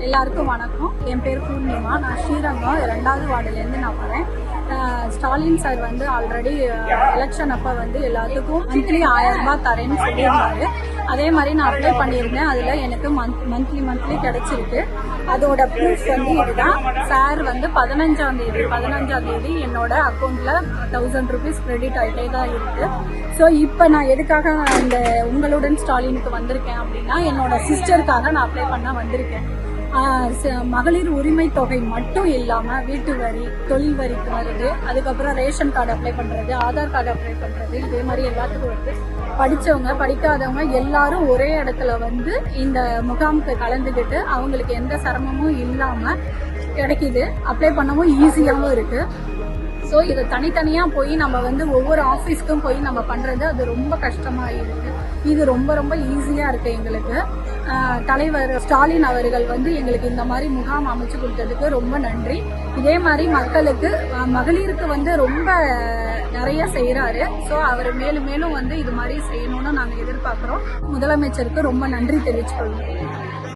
எல்லாருக்கும் வணக்கம். என் பேர் பூர்ணிமா. நான் ஸ்ரீரங்கம் 2வது வார்டுலேருந்து நான் வரேன். ஸ்டாலின் சார் வந்து ஆல்ரெடி எலெக்ஷன் அப்போ வந்து எல்லாத்துக்கும் மந்த்லி 1000 ரூபாய் தரேன்னு சொல்லியிருந்தாரு. அதே மாதிரி நான் அப்ளை பண்ணியிருந்தேன். அதில் எனக்கு மந்த்லி கிடைச்சிருக்கு. அதோட ப்ரூஃப் வந்து இதுதான். சார் வந்து 15ஆம் தேதி என்னோட அக்கௌண்ட்ல 1000 ரூபீஸ் கிரெடிட் ஆகிட்டே தான் இருக்கு. ஸோ இப்போ நான் எதுக்காக இந்த உங்களுடன் ஸ்டாலினுக்கு வந்திருக்கேன் அப்படின்னா, என்னோட சிஸ்டருக்காக நான் அப்ளை பண்ண வந்திருக்கேன். மகளிர் உரிமை தொகை மட்டும் இல்லாமல் வீட்டு வரி, தொழில் வரிக்கு வருது, அதுக்கப்புறம் ரேஷன் கார்டு அப்ளை பண்ணுறது, ஆதார் கார்டு அப்ளை பண்ணுறது, இதே மாதிரி எல்லாத்துக்கும் வருது. படித்தவங்க படிக்காதவங்க எல்லாரும் ஒரே இடத்துல வந்து இந்த முகாமுக்கு கலந்துக்கிட்டு அவங்களுக்கு எந்த சிரமமும் இல்லாமல் கிடைக்கிது. அப்ளை பண்ணவும் ஈஸியாகவும் இருக்குது. ஸோ இதை தனித்தனியாக போய் நம்ம வந்து ஒவ்வொரு ஆஃபீஸ்க்கும் போய் நம்ம பண்ணுறது அது ரொம்ப கஷ்டமாக இருக்குது. இது ரொம்ப ரொம்ப ஈஸியாக இருக்குது எங்களுக்கு. தலைவர் ஸ்டாலின் அவர்கள் வந்து எங்களுக்கு இந்த மாதிரி முகாம் அமைச்சு கொடுத்ததுக்கு ரொம்ப நன்றி. இதே மாதிரி மக்களுக்கு மகளிருக்கு வந்து ரொம்ப நிறைய செய்கிறாரு. ஸோ அவர் மேலும் மேலும் வந்து இது மாதிரி செய்யணும்னு நாங்கள் எதிர்பார்க்குறோம். முதலமைச்சருக்கு ரொம்ப நன்றி தெரிவிச்சுக்கொள்வோம்.